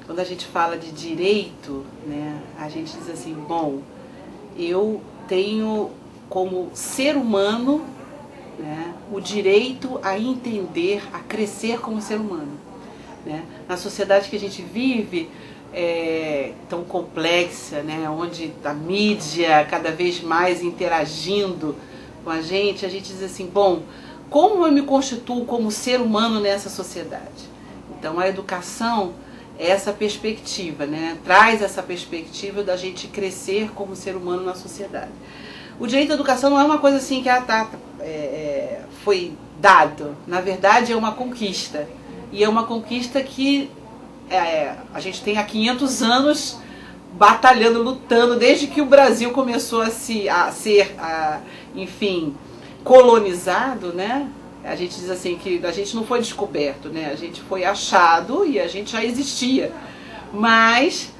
Quando a gente fala de direito, né, a gente diz assim, bom, eu tenho como ser humano, né, o direito a entender, a crescer como ser humano. Né? Na sociedade que a gente vive, tão complexa, né, onde a mídia cada vez mais interagindo com a gente diz assim, bom, como eu me constituo como ser humano nessa sociedade? Então a educação é essa perspectiva, né? Traz essa perspectiva da gente crescer como ser humano na sociedade. O direito à educação não é uma coisa assim que foi dado, na verdade é uma conquista. E é uma conquista que a gente tem há 500 anos batalhando, lutando, desde que o Brasil começou a ser, enfim, colonizado, né? A gente diz assim que a gente não foi descoberto, né? A gente foi achado e a gente já existia. Mas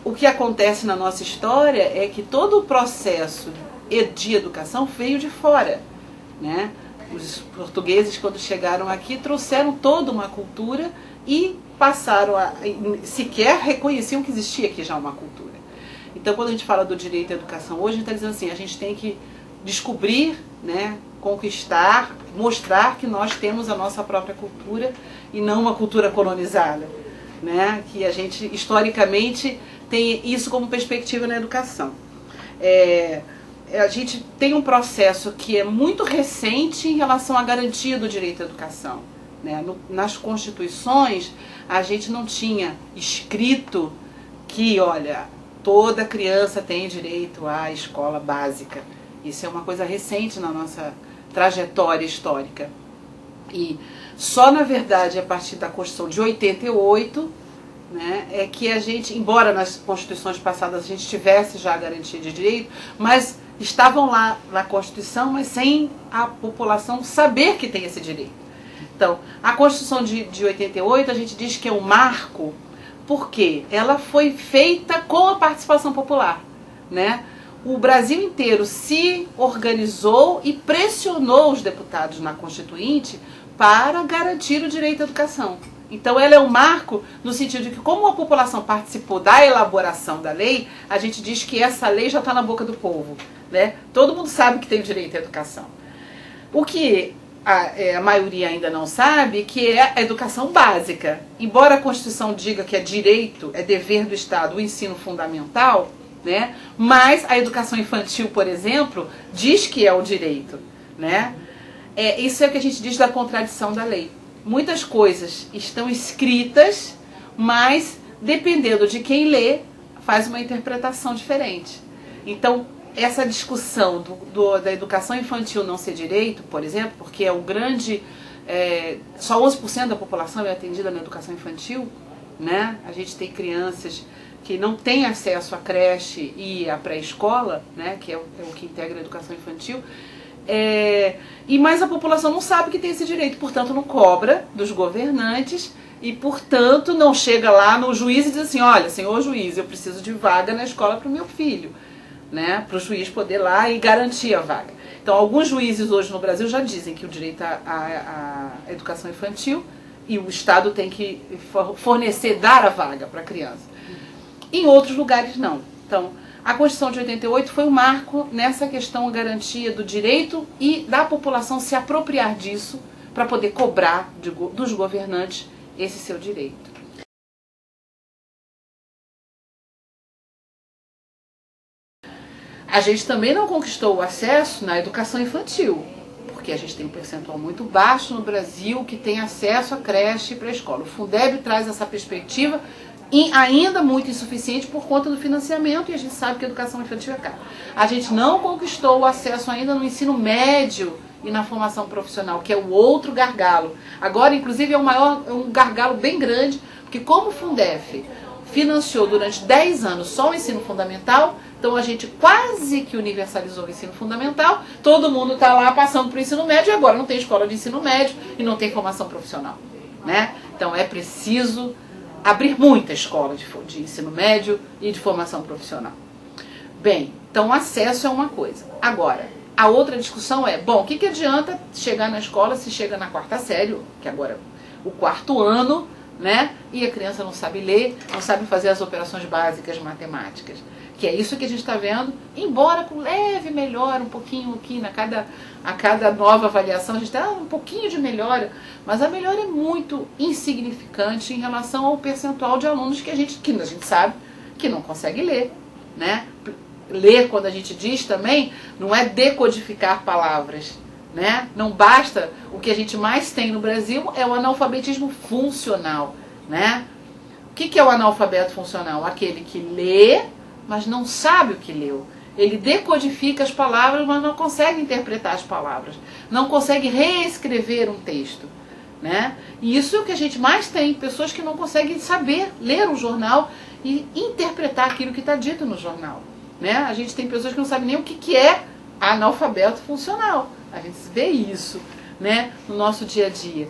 o que acontece na nossa história é que todo o processo de educação veio de fora, né? Os portugueses, quando chegaram aqui, trouxeram toda uma cultura e passaram sequer reconheciam que existia aqui já uma cultura. Então, quando a gente fala do direito à educação hoje, a gente está dizendo assim, a gente tem que descobrir, né, conquistar, mostrar que nós temos a nossa própria cultura e não uma cultura colonizada, né? Que a gente historicamente tem isso como perspectiva na educação. A gente tem um processo que é muito recente em relação à garantia do direito à educação. Né? Nas constituições, a gente não tinha escrito que, olha, toda criança tem direito à escola básica. Isso é uma coisa recente na nossa trajetória histórica. E só, na verdade, a partir da Constituição de 88, né, é que a gente, embora nas constituições passadas a gente tivesse já a garantia de direito, mas estavam lá na Constituição, mas sem a população saber que tem esse direito. Então, a Constituição de 88, a gente diz que é um marco, porque ela foi feita com a participação popular, né? O Brasil inteiro se organizou e pressionou os deputados na Constituinte para garantir o direito à educação. Então ela é um marco no sentido de que, como a população participou da elaboração da lei, a gente diz que essa lei já está na boca do povo, né? Todo mundo sabe que tem o direito à educação. O que a maioria ainda não sabe, que é a educação básica. Embora a Constituição diga que é direito, é dever do Estado o ensino fundamental, né? Mas a educação infantil, por exemplo, diz que é o direito, né? Isso é o que a gente diz da contradição da lei. Muitas coisas estão escritas, mas dependendo de quem lê, faz uma interpretação diferente. Então, essa discussão da educação infantil não ser direito, por exemplo, porque é um grande... só 11% da população é atendida na educação infantil, né? A gente tem crianças que não têm acesso à creche e à pré-escola, né? Que é o que integra a educação infantil. Mas a população não sabe que tem esse direito, portanto não cobra dos governantes e, portanto, não chega lá no juiz e diz assim, olha, senhor juiz, eu preciso de vaga na escola para o meu filho, né? Para o juiz poder ir lá e garantir a vaga. Então, alguns juízes hoje no Brasil já dizem que o direito à educação infantil e o Estado tem que fornecer, dar a vaga para a criança. Em outros lugares não. Então, a Constituição de 88 foi um marco nessa questão, a garantia do direito e da população se apropriar disso para poder cobrar dos governantes esse seu direito. A gente também não conquistou o acesso na educação infantil, porque a gente tem um percentual muito baixo no Brasil que tem acesso à creche e pré-escola. O Fundeb traz essa perspectiva ainda muito insuficiente por conta do financiamento, e a gente sabe que a educação infantil é cara. A gente não conquistou o acesso ainda no ensino médio e na formação profissional, que é o outro gargalo. Agora, inclusive, é um gargalo bem grande, porque como o Fundef financiou durante 10 anos só o ensino fundamental, então a gente quase que universalizou o ensino fundamental, todo mundo está lá passando para o ensino médio e agora não tem escola de ensino médio e não tem formação profissional, né? Então é preciso abrir muita escola de ensino médio e de formação profissional. Bem, então acesso é uma coisa. Agora, a outra discussão é, bom, o que adianta chegar na escola se chega na quarta série, que agora o quarto ano, né? E a criança não sabe ler, não sabe fazer as operações básicas matemáticas. Que é isso que a gente está vendo, embora com leve melhora, um pouquinho aqui, a cada nova avaliação, a gente está um pouquinho de melhora, mas a melhora é muito insignificante em relação ao percentual de alunos que a gente sabe que não consegue ler, né? Ler, quando a gente diz também, não é decodificar palavras, né? Não basta, o que a gente mais tem no Brasil é o analfabetismo funcional, né? O que é o analfabeto funcional? Aquele que lê, mas não sabe o que leu. Ele decodifica as palavras, mas não consegue interpretar as palavras. Não consegue reescrever um texto, né? E isso é o que a gente mais tem, pessoas que não conseguem saber ler um jornal e interpretar aquilo que está dito no jornal, né? A gente tem pessoas que não sabem nem o que é analfabeto funcional. A gente vê isso, né, no nosso dia a dia.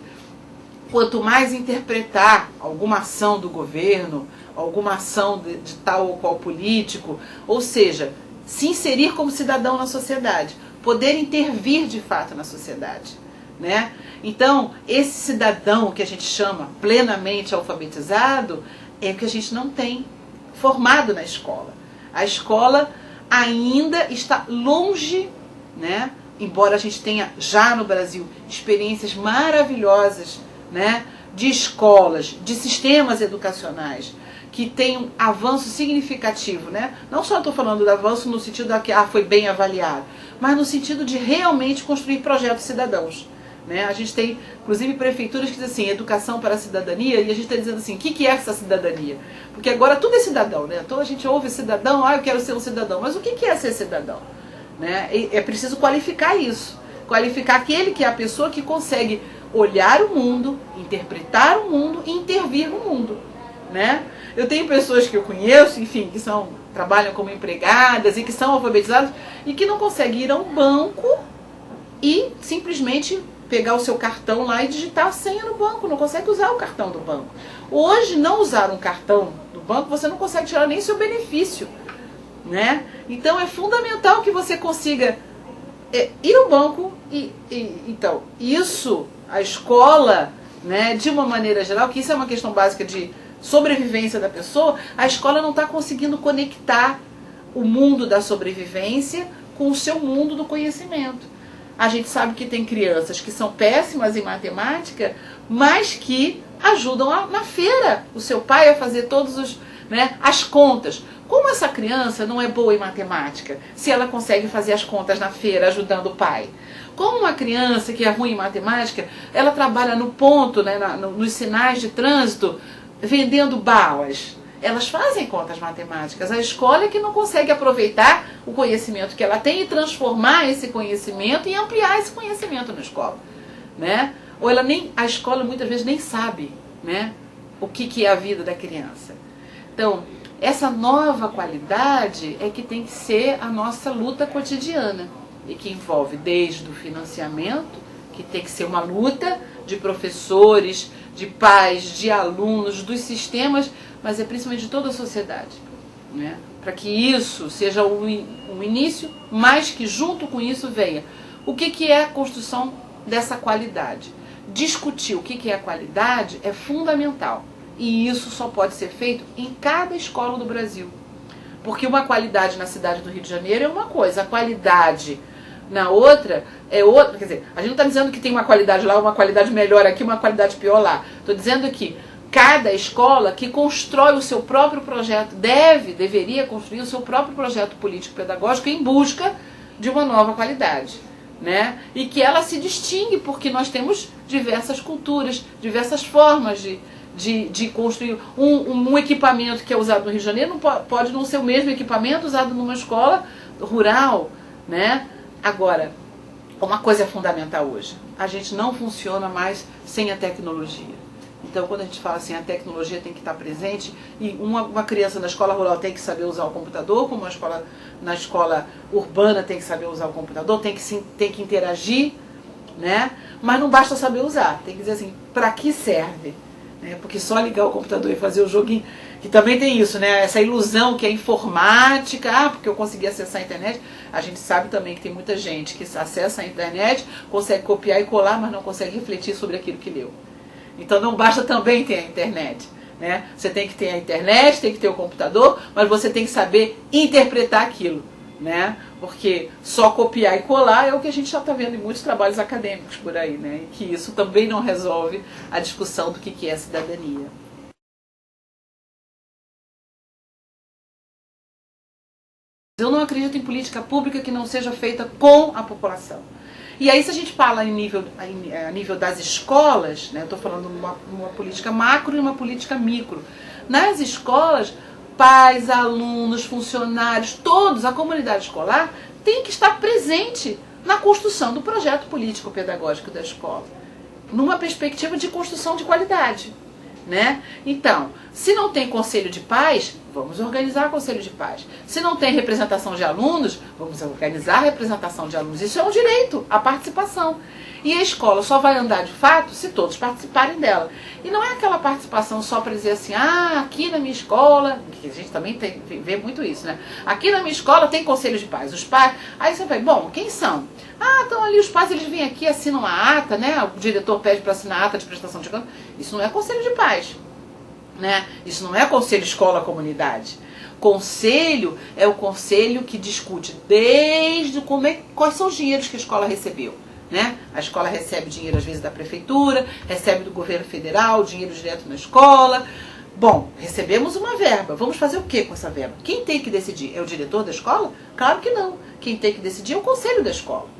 Quanto mais interpretar alguma ação do governo, alguma ação de tal ou qual político, ou seja, se inserir como cidadão na sociedade, poder intervir de fato na sociedade, né? Então, esse cidadão que a gente chama plenamente alfabetizado é o que a gente não tem formado na escola. A escola ainda está longe, né? Embora a gente tenha já no Brasil experiências maravilhosas, né, de escolas, de sistemas educacionais que tem um avanço significativo, né? Não só estou falando do avanço no sentido de que foi bem avaliado, mas no sentido de realmente construir projetos cidadãos, né? A gente tem, inclusive, prefeituras que dizem assim, educação para a cidadania, e a gente está dizendo assim, o que é essa cidadania? Porque agora tudo é cidadão, né? Então a gente ouve cidadão, eu quero ser um cidadão, mas o que é ser cidadão? Né? É preciso qualificar isso, qualificar aquele que é a pessoa que consegue olhar o mundo, interpretar o mundo e intervir no mundo, né? Eu tenho pessoas que eu conheço, enfim, que trabalham como empregadas e que são alfabetizadas e que não conseguem ir a um banco e simplesmente pegar o seu cartão lá e digitar a senha no banco, não consegue usar o cartão do banco. Hoje, não usar um cartão do banco, você não consegue tirar nem seu benefício, né? Então é fundamental que você consiga ir ao banco então, isso, a escola, né, de uma maneira geral, que isso é uma questão básica de sobrevivência da pessoa, a escola não está conseguindo conectar o mundo da sobrevivência com o seu mundo do conhecimento. A gente sabe que tem crianças que são péssimas em matemática, mas que ajudam na feira o seu pai a fazer as contas. Como essa criança não é boa em matemática, se ela consegue fazer as contas na feira ajudando o pai? Como uma criança que é ruim em matemática, ela trabalha no ponto, né, nos sinais de trânsito, vendendo balas. Elas fazem contas matemáticas. A escola é que não consegue aproveitar o conhecimento que ela tem e transformar esse conhecimento e ampliar esse conhecimento na escola, né? Ou a escola muitas vezes nem sabe, né, o que é a vida da criança. Então, essa nova qualidade é que tem que ser a nossa luta cotidiana e que envolve desde o financiamento, que tem que ser uma luta de professores, de pais, de alunos, dos sistemas, mas é principalmente de toda a sociedade, né? Para que isso seja um início, mas que junto com isso venha o que é a construção dessa qualidade. Discutir o que é a qualidade é fundamental. E isso só pode ser feito em cada escola do Brasil. Porque uma qualidade na cidade do Rio de Janeiro é uma coisa, a qualidade na outra é outra. Quer dizer, a gente não está dizendo que tem uma qualidade lá, uma qualidade melhor aqui, uma qualidade pior lá. Estou dizendo que cada escola que constrói o seu próprio projeto, deveria construir o seu próprio projeto político-pedagógico em busca de uma nova qualidade, né? E que ela se distingue porque nós temos diversas culturas, diversas formas de construir um equipamento que é usado no Rio de Janeiro, pode não ser o mesmo equipamento usado numa escola rural, né? Agora, uma coisa é fundamental hoje, a gente não funciona mais sem a tecnologia. Então, quando a gente fala assim, a tecnologia tem que estar presente, e uma criança na escola rural tem que saber usar o computador, como na escola urbana tem que saber usar o computador, tem que interagir, né? Mas não basta saber usar, tem que dizer assim, para que serve? Porque só ligar o computador e fazer o joguinho, que também tem isso, né? Essa ilusão que é informática, porque eu consegui acessar a internet. A gente sabe também que tem muita gente que acessa a internet, consegue copiar e colar, mas não consegue refletir sobre aquilo que leu. Então não basta também ter a internet, né? Você tem que ter a internet, tem que ter o computador, mas você tem que saber interpretar aquilo, né? Porque só copiar e colar é o que a gente já está vendo em muitos trabalhos acadêmicos por aí, né? E que isso também não resolve a discussão do que é cidadania. Eu não acredito em política pública que não seja feita com a população. E aí, se a gente fala a nível das escolas, né, eu estou falando uma política macro e uma política micro. Nas escolas, pais, alunos, funcionários, todos, a comunidade escolar tem que estar presente na construção do projeto político-pedagógico da escola, numa perspectiva de construção de qualidade, né? Então, se não tem conselho de pais, vamos organizar conselho de pais. Se não tem representação de alunos, vamos organizar a representação de alunos. Isso é um direito, a participação. E a escola só vai andar de fato se todos participarem dela. E não é aquela participação só para dizer assim, aqui na minha escola, que a gente também vê muito isso, né? Aqui na minha escola tem conselho de pais. Os pais, aí você vai, bom, quem são? Então ali os pais, eles vêm aqui, assinam a ata, né? O diretor pede para assinar a ata de prestação de contas. Isso não é conselho de pais, né? Isso não é conselho escola-comunidade. Conselho é o conselho que discute desde quais são os dinheiros que a escola recebeu, né? A escola recebe dinheiro às vezes da prefeitura, recebe do governo federal, dinheiro direto na escola. Bom, recebemos uma verba, vamos fazer o que com essa verba? Quem tem que decidir? É o diretor da escola? Claro que não. Quem tem que decidir é o conselho da escola.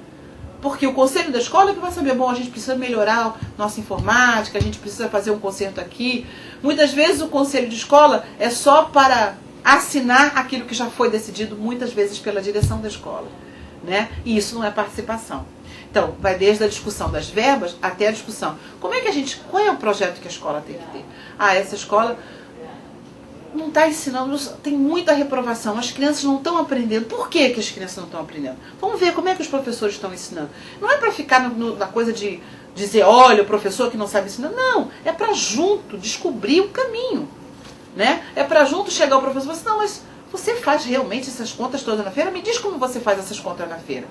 Porque o conselho da escola é que vai saber, bom, a gente precisa melhorar nossa informática, a gente precisa fazer um conserto aqui. Muitas vezes o conselho de escola é só para assinar aquilo que já foi decidido, muitas vezes pela direção da escola, né? E isso não é participação. Então, vai desde a discussão das verbas até a discussão. Qual é o projeto que a escola tem que ter? Essa escola não está ensinando, tem muita reprovação, as crianças não estão aprendendo. Por que as crianças não estão aprendendo? Vamos ver como é que os professores estão ensinando. Não é para ficar na coisa de dizer, olha, o professor que não sabe ensinar. Não, é para junto descobrir o caminho, né? É para junto chegar o professor e falar assim, não, mas você faz realmente essas contas todas na feira? Me diz como você faz essas contas na feira.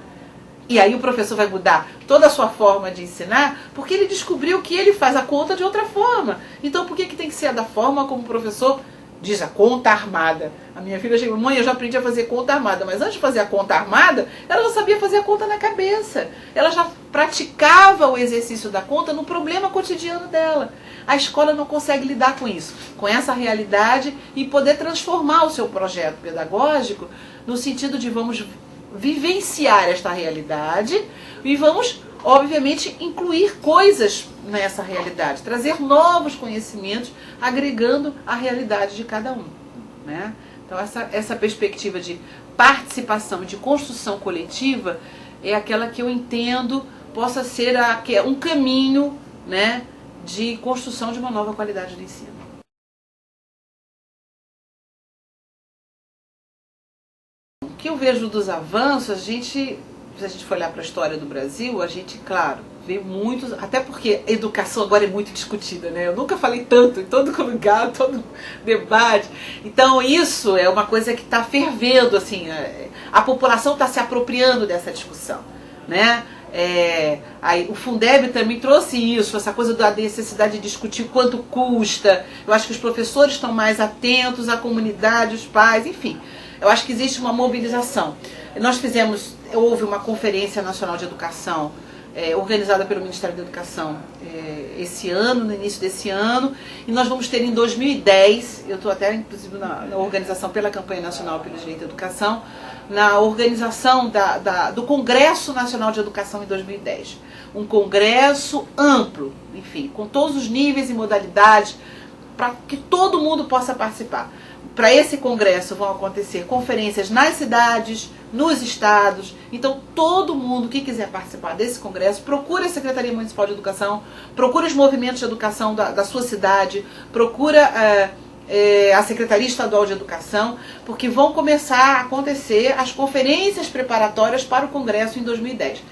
E aí o professor vai mudar toda a sua forma de ensinar, porque ele descobriu que ele faz a conta de outra forma. Então por que tem que ser da forma como o professor diz a conta armada? A minha filha chegou, mãe, eu já aprendi a fazer conta armada, mas antes de fazer a conta armada, ela já sabia fazer a conta na cabeça. Ela já praticava o exercício da conta no problema cotidiano dela. A escola não consegue lidar com isso, com essa realidade e poder transformar o seu projeto pedagógico no sentido de vamos vivenciar esta realidade e vamos, obviamente, incluir coisas nessa realidade, trazer novos conhecimentos, agregando a realidade de cada um, né? Então essa perspectiva de participação, de construção coletiva, é aquela que eu entendo possa ser um caminho, né, de construção de uma nova qualidade do ensino. O que eu vejo dos avanços, se a gente for olhar para a história do Brasil, a gente, claro, vê muitos, até porque a educação agora é muito discutida, né? Eu nunca falei tanto em todo lugar, todo debate. Então isso é uma coisa que está fervendo, assim, a população está se apropriando dessa discussão, né? Aí, o Fundeb também trouxe isso, essa coisa da necessidade de discutir quanto custa. Eu acho que os professores estão mais atentos, a comunidade, os pais, enfim. Eu acho que existe uma mobilização. Houve uma Conferência Nacional de Educação, organizada pelo Ministério da Educação esse ano, no início desse ano, e nós vamos ter em 2010, eu estou até inclusive na organização pela Campanha Nacional pelo Direito à Educação, na organização do Congresso Nacional de Educação em 2010. Um congresso amplo, enfim, com todos os níveis e modalidades, para que todo mundo possa participar. Para esse congresso vão acontecer conferências nas cidades, nos estados. Então todo mundo que quiser participar desse congresso, procure a Secretaria Municipal de Educação, procure os movimentos de educação da sua cidade, procura a Secretaria Estadual de Educação, porque vão começar a acontecer as conferências preparatórias para o congresso em 2010.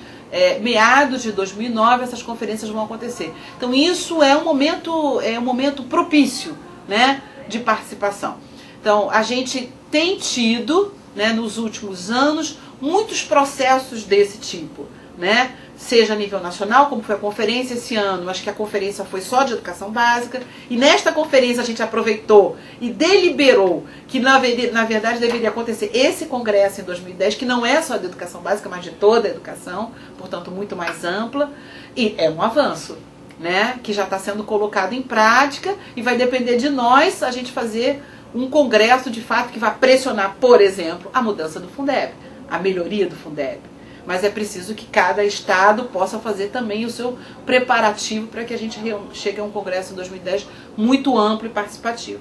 Meados de 2009 essas conferências vão acontecer. Então isso é um momento propício, né, de participação. Então a gente tem tido, né, nos últimos anos muitos processos desse tipo, né, seja a nível nacional, como foi a conferência esse ano, acho que a conferência foi só de educação básica, e nesta conferência a gente aproveitou e deliberou que na verdade deveria acontecer esse congresso em 2010, que não é só de educação básica, mas de toda a educação, portanto muito mais ampla, e é um avanço, né, que já está sendo colocado em prática, e vai depender de nós a gente fazer um congresso de fato que vai pressionar, por exemplo, a mudança do Fundeb, a melhoria do Fundeb. Mas é preciso que cada estado possa fazer também o seu preparativo para que a gente chegue a um congresso em 2010 muito amplo e participativo.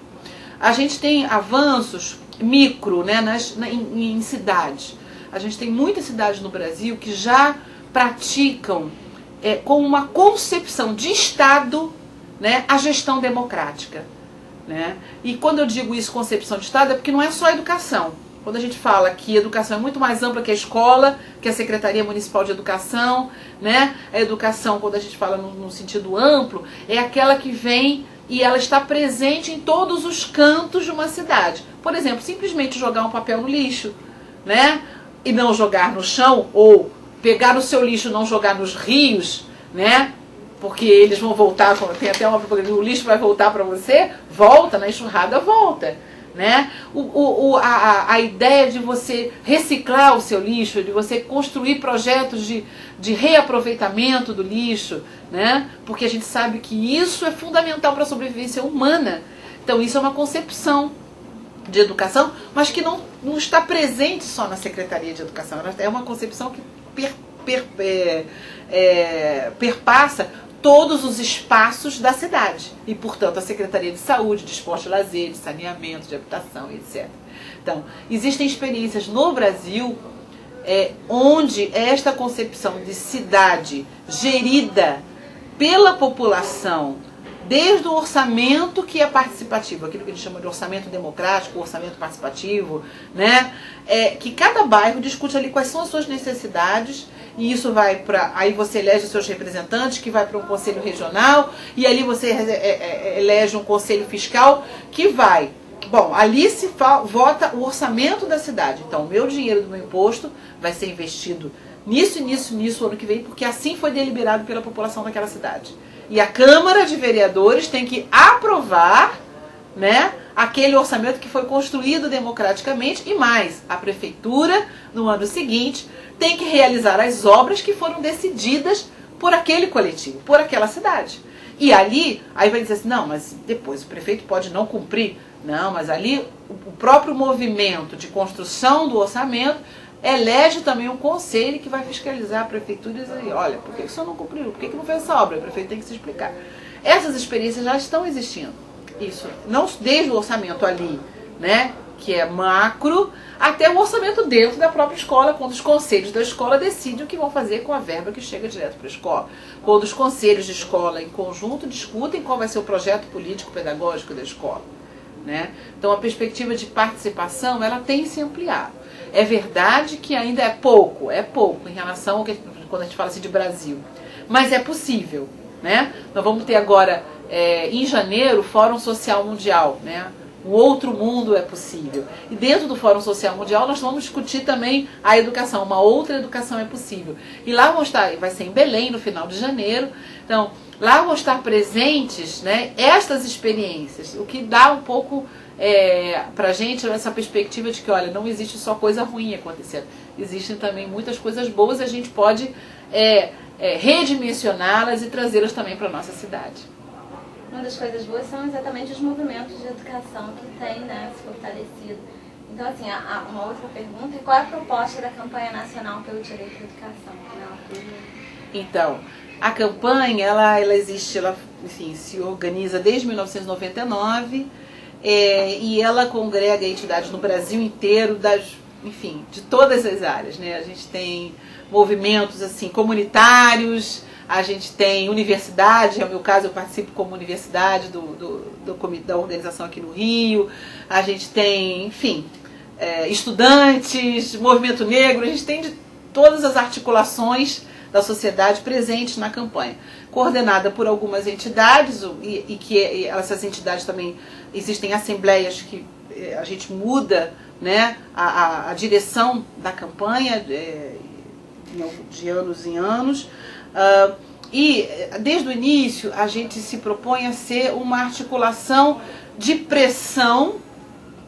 A gente tem avanços micro, né, em cidades. A gente tem muitas cidades no Brasil que já praticam com uma concepção de Estado, né, a gestão democrática. Né? E quando eu digo isso, concepção de Estado, é porque não é só educação. Quando a gente fala que educação é muito mais ampla que a escola, que a Secretaria Municipal de Educação, né? A educação, quando a gente fala no sentido amplo, é aquela que vem e ela está presente em todos os cantos de uma cidade. Por exemplo, simplesmente jogar um papel no lixo, né? E não jogar no chão, ou pegar o seu lixo e não jogar nos rios, né? Porque eles vão voltar, tem até uma propaganda, o lixo vai voltar para você, volta, na enxurrada volta. Né? A ideia de você reciclar o seu lixo, de você construir projetos de reaproveitamento do lixo, né? Porque a gente sabe que isso é fundamental para a sobrevivência humana. Então isso é uma concepção de educação, mas que não está presente só na Secretaria de Educação. É uma concepção que perpassa todos os espaços da cidade e, portanto, a Secretaria de Saúde, de Esporte e Lazer, de Saneamento, de Habitação, etc. Então, existem experiências no Brasil onde esta concepção de cidade gerida pela população, desde o orçamento que é participativo, aquilo que a gente chama de orçamento democrático, orçamento participativo, né? Que cada bairro discute ali quais são as suas necessidades, e isso vai para... Aí você elege os seus representantes, que vai para um conselho regional, e ali você elege um conselho fiscal, que vai... Bom, ali se vota o orçamento da cidade. Então, o meu dinheiro do meu imposto vai ser investido nisso, ano que vem, porque assim foi deliberado pela população daquela cidade. E a Câmara de Vereadores tem que aprovar, né, aquele orçamento que foi construído democraticamente, e mais, a Prefeitura, no ano seguinte, tem que realizar as obras que foram decididas por aquele coletivo, por aquela cidade. E ali, aí vai dizer assim, não, mas depois o prefeito pode não cumprir. Não, mas ali o próprio movimento de construção do orçamento elege também um conselho que vai fiscalizar a prefeitura e dizer, olha, por que o senhor não cumpriu? Por que não fez essa obra? O prefeito tem que se explicar. Essas experiências já estão existindo. Isso, não desde o orçamento ali, né, que é macro, até o orçamento dentro da própria escola, quando os conselhos da escola decidem o que vão fazer com a verba que chega direto para a escola. Quando os conselhos de escola em conjunto discutem qual vai ser o projeto político-pedagógico da escola. Né? Então a perspectiva de participação ela tem se ampliado. É verdade que ainda é pouco em relação ao que quando a gente fala assim de Brasil, mas é possível, né? Nós vamos ter agora em janeiro o Fórum Social Mundial, né? Um outro mundo é possível. E dentro do Fórum Social Mundial nós vamos discutir também a educação, uma outra educação é possível. E lá vão estar, vai ser em Belém no final de janeiro. Então, lá vão estar presentes, né, estas experiências, o que dá um pouco pra gente essa perspectiva de que, olha, não existe só coisa ruim acontecendo. Existem também muitas coisas boas e a gente pode redimensioná-las e trazê-las também para a nossa cidade. Uma das coisas boas são exatamente os movimentos de educação que têm, né, se fortalecido. Então, assim, uma outra pergunta é qual é a proposta da campanha nacional pelo direito à educação? Então, a campanha, ela existe, ela, enfim, se organiza desde 1999 e ela congrega entidades no Brasil inteiro, enfim, de todas as áreas, né? A gente tem movimentos assim, comunitários, a gente tem universidade, no meu caso eu participo como universidade da organização aqui no Rio, a gente tem, enfim, estudantes, movimento negro, a gente tem de todas as articulações da sociedade presentes na campanha, coordenada por algumas entidades, e que essas entidades também, existem assembleias que a gente muda, né, a direção da campanha, de anos em anos. E desde o início a gente se propõe a ser uma articulação de pressão,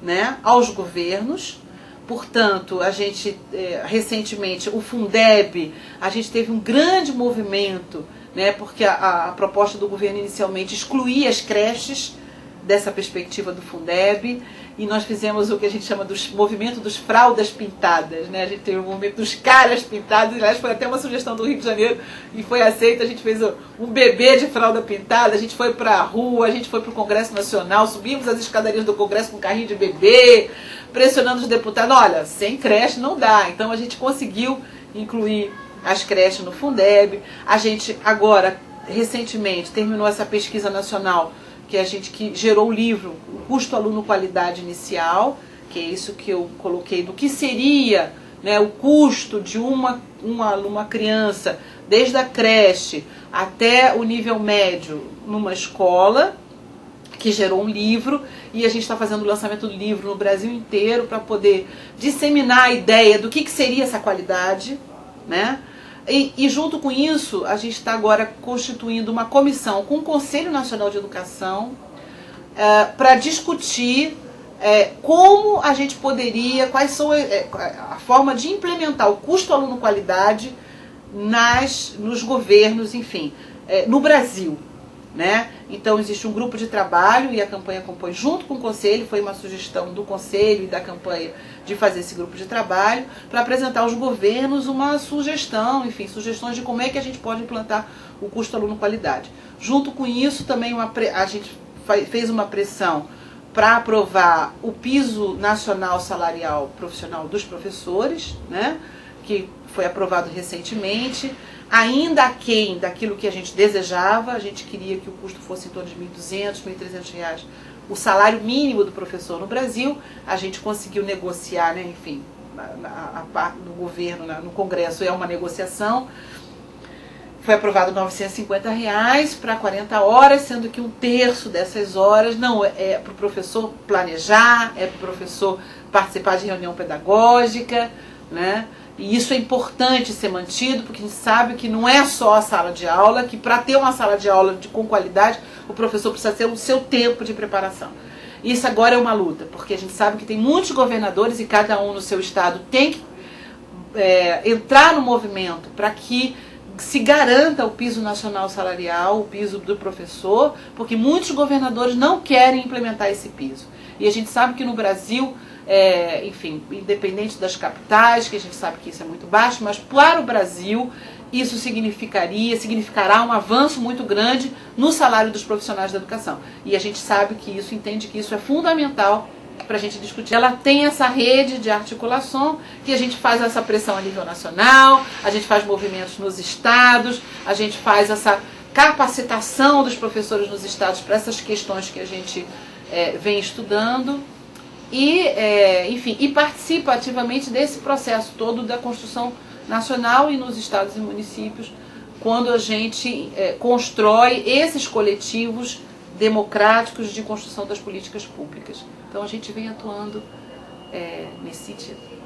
né, aos governos. Portanto, a gente, recentemente, o Fundeb, a gente teve um grande movimento, né, porque a proposta do governo inicialmente excluía as creches dessa perspectiva do Fundeb, e nós fizemos o que a gente chama do movimento dos fraldas pintadas, né? A gente teve o movimento dos caras pintados, aliás foi até uma sugestão do Rio de Janeiro e foi aceita. A gente fez um bebê de fralda pintada, a gente foi para a rua, a gente foi para o Congresso Nacional, subimos as escadarias do Congresso com carrinho de bebê, pressionando os deputados, olha, sem creche não dá. Então a gente conseguiu incluir as creches no Fundeb. A gente agora, recentemente, terminou essa pesquisa nacional que gerou o livro, o custo aluno qualidade inicial, que é isso que eu coloquei, do que seria, né, o custo de uma criança, desde a creche até o nível médio numa escola, que gerou um livro, e a gente está fazendo o lançamento do livro no Brasil inteiro para poder disseminar a ideia do que seria essa qualidade, né? E junto com isso, a gente está agora constituindo uma comissão com o Conselho Nacional de Educação para discutir como a gente poderia, quais são a forma de implementar o custo aluno qualidade nos governos, enfim, no Brasil, né? Então existe um grupo de trabalho e a campanha compõe junto com o Conselho, foi uma sugestão do Conselho e da campanha de fazer esse grupo de trabalho para apresentar aos governos uma sugestão, enfim, sugestões de como é que a gente pode implantar o custo aluno qualidade. Junto com isso também a gente fez uma pressão para aprovar o piso nacional salarial profissional dos professores, né, que foi aprovado recentemente, ainda aquém daquilo que a gente desejava. A gente queria que o custo fosse em torno de R$ 1.200, R$ 1.300, o salário mínimo do professor no Brasil. A gente conseguiu negociar, né, enfim, a parte do governo, no Congresso é uma negociação. Foi aprovado R$ 950 para 40 horas, sendo que 1/3 dessas horas não é para o professor planejar, é para o professor participar de reunião pedagógica, né? E isso é importante ser mantido, porque a gente sabe que não é só a sala de aula, que para ter uma sala de aula com qualidade, o professor precisa ter o seu tempo de preparação. Isso agora é uma luta, porque a gente sabe que tem muitos governadores e cada um no seu estado tem que entrar no movimento para que se garanta o piso nacional salarial, o piso do professor, porque muitos governadores não querem implementar esse piso. E a gente sabe que no Brasil, enfim, independente das capitais, que a gente sabe que isso é muito baixo, mas para o Brasil isso significará um avanço muito grande no salário dos profissionais da educação. E a gente sabe que isso, entende que isso é fundamental para a gente discutir. Ela tem essa rede de articulação, que a gente faz essa pressão a nível nacional, a gente faz movimentos nos estados, a gente faz essa capacitação dos professores nos estados para essas questões que a gente vem estudando. E, enfim, e participa ativamente desse processo todo da construção nacional e nos estados e municípios, quando a gente constrói esses coletivos democráticos de construção das políticas públicas. Então a gente vem atuando nesse sentido.